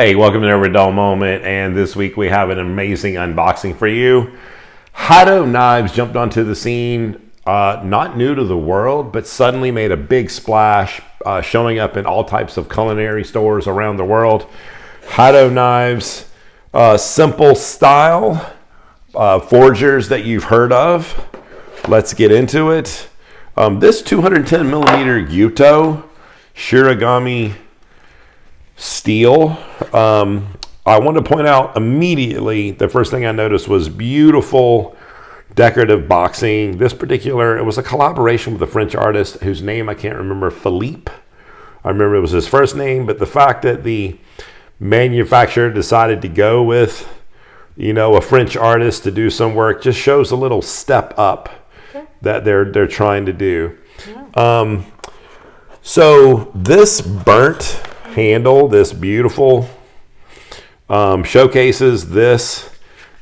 Hey, welcome to Never a Dull Moment, and this week we have an amazing unboxing for you. Hado Knives jumped onto the scene, not new to the world, but suddenly made a big splash, showing up in all types of culinary stores around the world. Hado Knives, simple style, forgers that you've heard of. Let's get into it. This 210 millimeter GYUTO Shirogami steel. I want to point out immediately, the first thing I noticed was beautiful decorative boxing. This particular, it was a collaboration with a French artist whose name I can't remember, Philippe. I remember it was his first name, but the fact that the manufacturer decided to go with, a French artist to do some work just shows a little step up that they're trying to do. Yeah. So this burnt handle, this beautiful showcases this.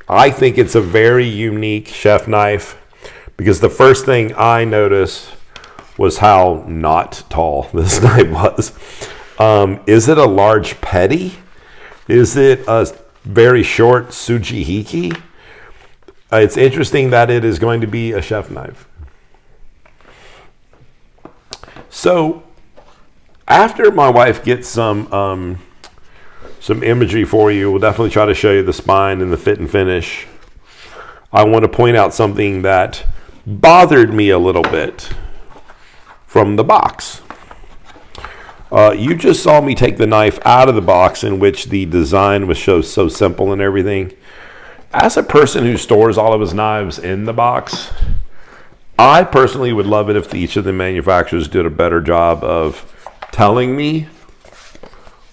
I think it's a very unique chef knife because the first thing I noticed was how not tall this knife was. Is it a large petty? Is it a very short tsujihiki? It's interesting that it is going to be a chef knife. So after my wife gets some imagery for you, we'll definitely try to show you the spine and the fit and finish. I want to point out something that bothered me a little bit from the box. You just saw me take the knife out of the box, in which the design was so simple and everything. As a person who stores all of his knives in the box, I personally would love it if each of the manufacturers did a better job of telling me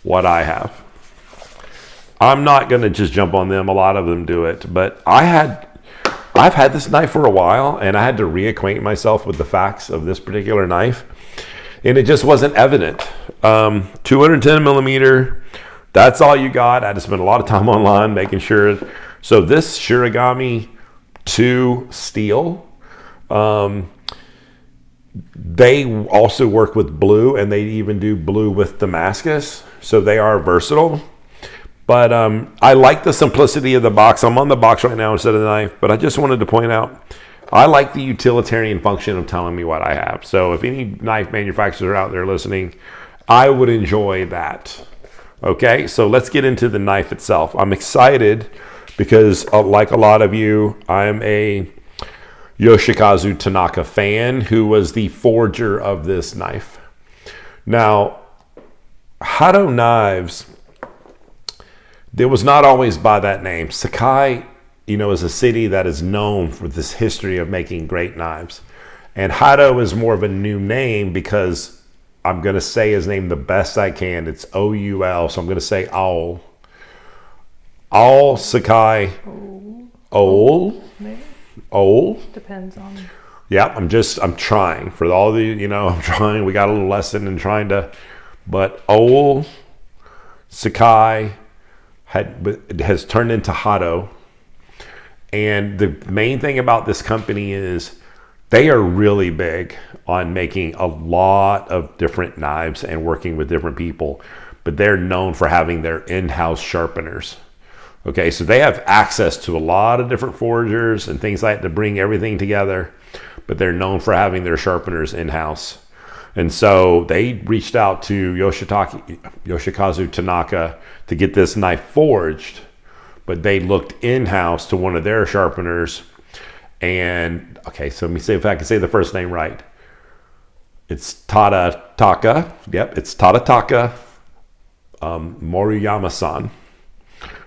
what I have. I'm not going to just jump on them. A lot of them do it, but I've had this knife for a while, and I had to reacquaint myself with the facts of this particular knife, and it just wasn't evident. 210 millimeter, that's all you got. I had to spend a lot of time online making sure. So this Shirogami 2 steel, they also work with blue, and they even do blue with Damascus, so they are versatile. But I like the simplicity of the box. I'm on the box right now instead of the knife, but I just wanted to point out, I like the utilitarian function of telling me what I have. So if any knife manufacturers are out there listening, I would enjoy that. Okay, so let's get into the knife itself. I'm excited because, like a lot of you, I'm a Yoshikazu Tanaka fan, who was the forger of this knife. Now, Hado Knives, it was not always by that name. Sakai, is a city that is known for this history of making great knives. And Hado is more of a new name because I'm going to say his name the best I can. It's O-U-L, so I'm going to say Owl. Owl Sakai. Owl? Maybe. Old depends on. Yeah, I'm trying for all the, I'm trying. We got a little lesson in trying to, but Old Sakai has turned into Hado, and the main thing about this company is they are really big on making a lot of different knives and working with different people, but they're known for having their in-house sharpeners. Okay, so they have access to a lot of different forgers and things like that to bring everything together, but they're known for having their sharpeners in-house. And so they reached out to Yoshikazu Tanaka to get this knife forged, but they looked in-house to one of their sharpeners. And, okay, so let me see if I can say the first name right. It's Tadataka. Yep, it's Tadataka Maruyama-san.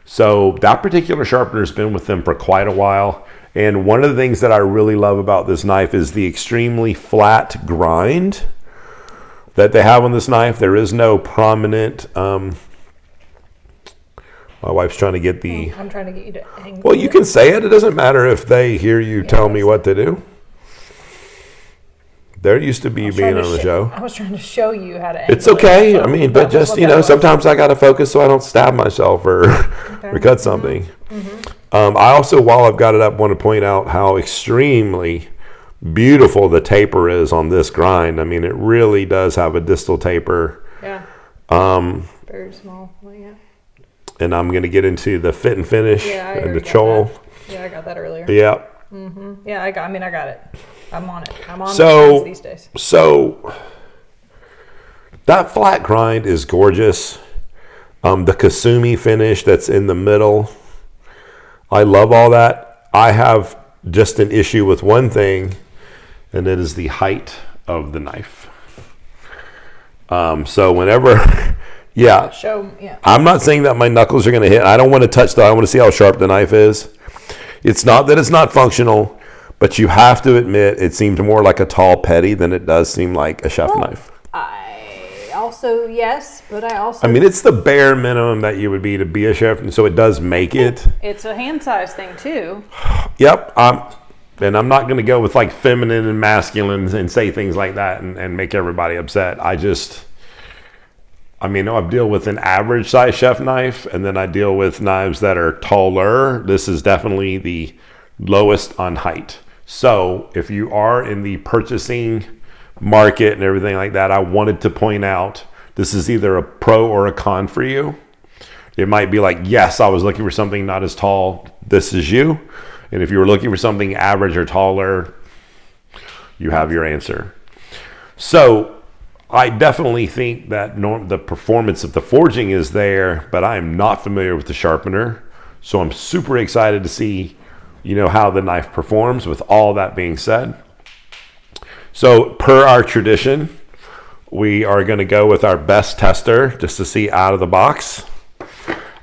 So that particular sharpener has been with them for quite a while. And one of the things that I really love about this knife is the extremely flat grind that they have on this knife. There is no prominent, my wife's trying to get the... I'm trying to get you to angle. Well, you can say it. It doesn't matter if they hear you tell me what to do. They're used to being on the show. I was trying to show you how to angle. It's okay. I mean, but just, sometimes I got to focus so I don't stab myself or cut something. Mm-hmm. I also, while I've got it up, want to point out how extremely beautiful the taper is on this grind. I mean, it really does have a distal taper. Yeah. Very small. Well, yeah. and I'm going to get into the fit and finish Yeah, I and the already got chole. that. Yeah, I got that earlier. Yeah. Yeah, I got it. I'm on it. I'm on So these days. So that flat grind is gorgeous. The Kasumi finish that's in the middle, I love all that. I have just an issue with one thing, and it is the height of the knife. So whenever, yeah, I'm not saying that my knuckles are going to hit. I don't want to touch I want to see how sharp the knife is. It's not that it's not functional, but you have to admit it seems more like a tall petty than it does seem like a chef knife. I mean, it's the bare minimum that you would be to be a chef, and so it does make it. It's a hand size thing too. Yep. And I'm not going to go with like feminine and masculine and say things like that and make everybody upset. I deal with an average size chef knife, and then I deal with knives that are taller. This is definitely the lowest on height. So if you are in the purchasing market and everything like that, I wanted to point out this is either a pro or a con for you. It might be like, yes, I was looking for something not as tall. This is you. And if you were looking for something average or taller, you have your answer. So I definitely think that the performance of the forging is there, but I am not familiar with the sharpener. So I'm super excited to see, how the knife performs with all that being said. So per our tradition, we are going to go with our best tester just to see out of the box.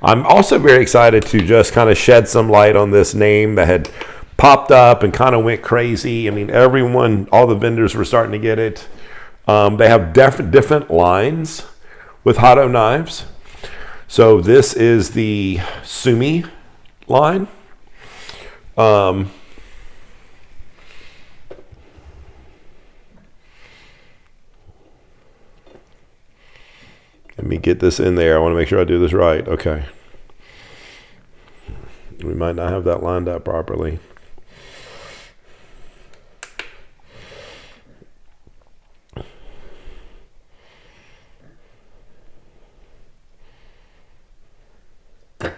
I'm also very excited to just kind of shed some light on this name that had popped up and kind of went crazy. I mean, all the vendors were starting to get it. They have different lines with Hado knives. So this is the Sumi line. Let me get this in there. I want to make sure I do this right. Okay. We might not have that lined up properly. I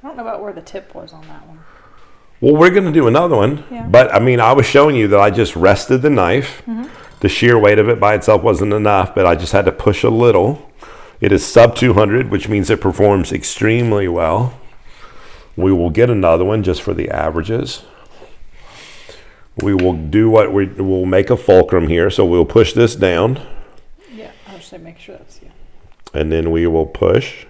don't know about where the tip was on that one. Well, we're going to do another one. Yeah. But, I was showing you that I just rested the knife. Mm-hmm. The sheer weight of it by itself wasn't enough, but I just had to push a little. It is sub 200, which means it performs extremely well. We will get another one just for the averages. We will do we'll make a fulcrum here. So we'll push this down. Yeah, I'll just make sure that's, yeah. And then we will push.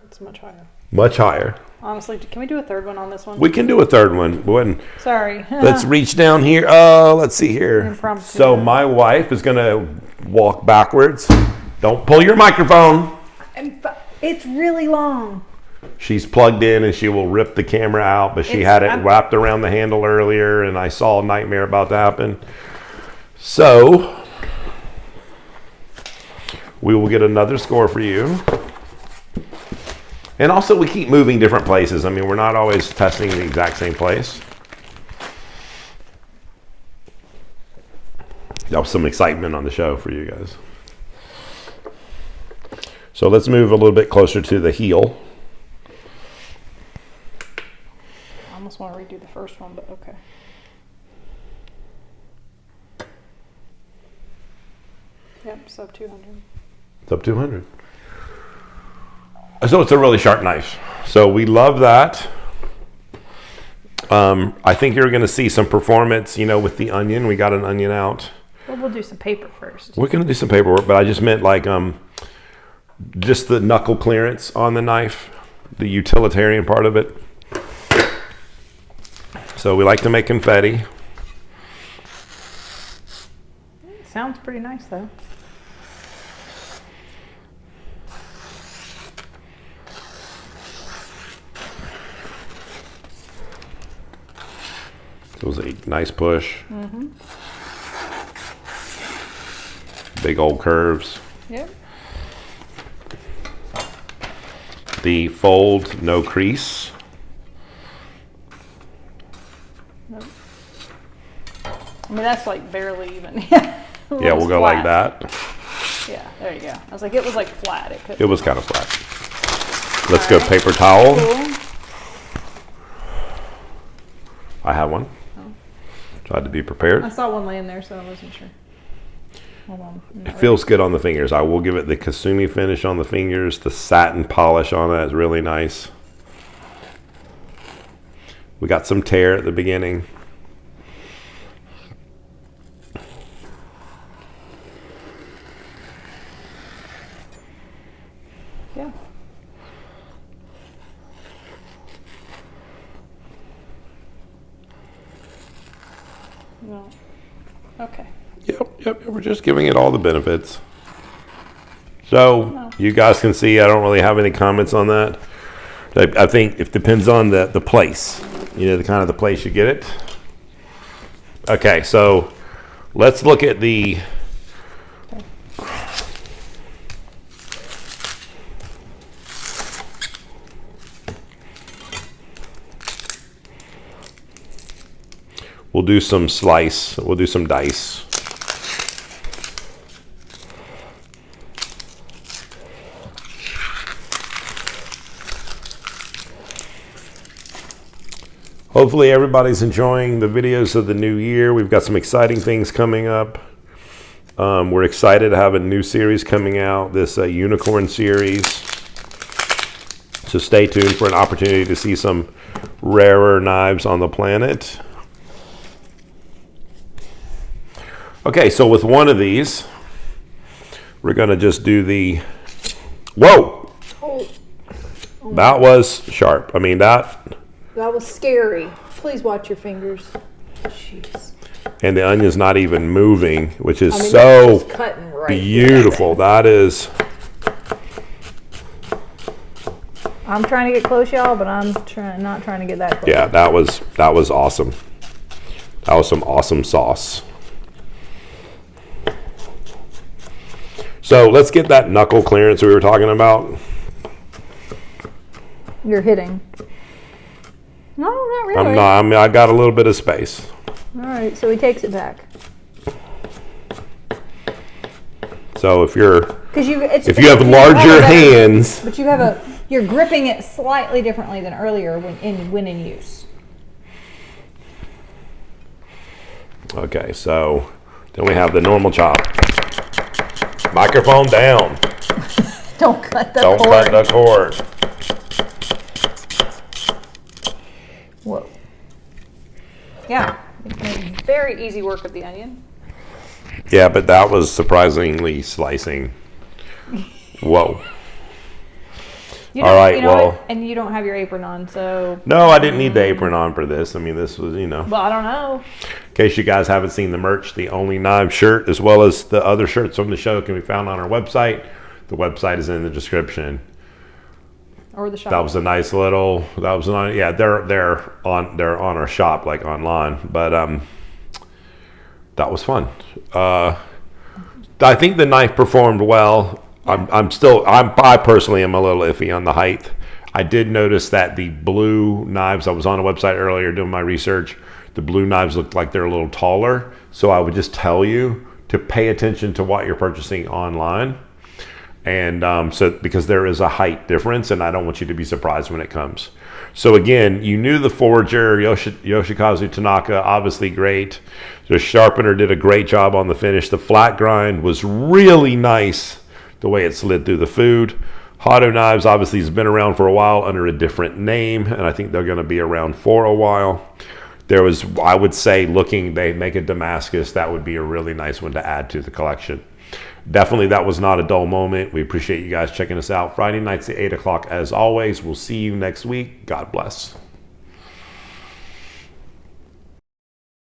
It's much higher. Much higher. Honestly, can we do a third one on this one? We can do a third one. Sorry. Let's reach down here. Oh, let's see here. Impromptu. So my wife is going to walk backwards. Don't pull your microphone. It's really long. She's plugged in and she will rip the camera out, but she had it wrapped around the handle earlier, and I saw a nightmare about to happen. So we will get another score for you. And also, we keep moving different places. We're not always testing the exact same place. That was some excitement on the show for you guys. So let's move a little bit closer to the heel. I almost want to redo the first one, but okay. Yep, sub 200. Sub 200. So it's a really sharp knife. So we love that. I think you're going to see some performance, with the onion. We got an onion out. Well, we'll do some paper first. We're going to do some paperwork, but I just meant like just the knuckle clearance on the knife, the utilitarian part of it. So we like to make confetti. It sounds pretty nice, though. It was a nice push. Mm-hmm. Big old curves. Yep. The fold, no crease. Nope. That's like barely even. Yeah, we'll go flat. like that. Yeah, there you go. I was like, it was like flat. It was kind of flat. Let's go paper towel. Cool. I have one. Oh. Tried to be prepared. I saw one laying there, so I wasn't sure. Hold on. It feels good on the fingers. I will give it the Kasumi finish on the fingers. The satin polish on that is really nice. We got some tear at the beginning. Yeah. No. Okay. Yep. We're just giving it all the benefits. So you guys can see I don't really have any comments on that. I think it depends on the place. You know, the kind of the place you get it. Okay, so let's look at the we'll do some slice. We'll do some dice. Hopefully everybody's enjoying the videos of the new year. We've got some exciting things coming up. We're excited to have a new series coming out, this unicorn series. So stay tuned for an opportunity to see some rarer knives on the planet. Okay, so with one of these, we're gonna just do the, whoa! Oh. That was sharp. I mean, that was scary. Please watch your fingers. Jeez. And the onion's not even moving, which is That's so just cutting right beautiful. That is. I'm trying to get close, y'all, but I'm not trying to get that close. Yeah, that was awesome. That was some awesome sauce. So let's get that knuckle clearance we were talking about. You're hitting. No, not really. I got a little bit of space. All right, so he takes it back. So if you have larger larger hands, but you're gripping it slightly differently than earlier when in use. Okay, so then we have the normal chop. Microphone down. Don't cut the Don't cord. cut the cord. Whoa. Yeah, it's made very easy work of the onion. Yeah, but that was surprisingly slicing. Whoa. All right, well. And you don't have your apron on, so. No, I didn't need the apron on for this. I mean, this was, Well, I don't know. In case you guys haven't seen the merch, the Only Knives shirt, as well as the other shirts from the show, can be found on our website. The website is in the description. Or the shop. That was a nice little. Yeah, they're on our shop, like online. But that was fun. I think the knife performed well. I personally am a little iffy on the height. I did notice that the blue knives, I was on a website earlier doing my research, the blue knives looked like they're a little taller. So I would just tell you to pay attention to what you're purchasing online. And because there is a height difference, and I don't want you to be surprised when it comes. So again, you knew the forger, Yoshikazu Tanaka, obviously great. The sharpener did a great job on the finish. The flat grind was really nice, the way it slid through the food. Hado Knives obviously has been around for a while under a different name, and I think they're going to be around for a while. There was, I would say, they make a Damascus. That would be a really nice one to add to the collection. Definitely, that was not a dull moment. We appreciate you guys checking us out. Friday nights at 8 o'clock as always. We'll see you next week. God bless.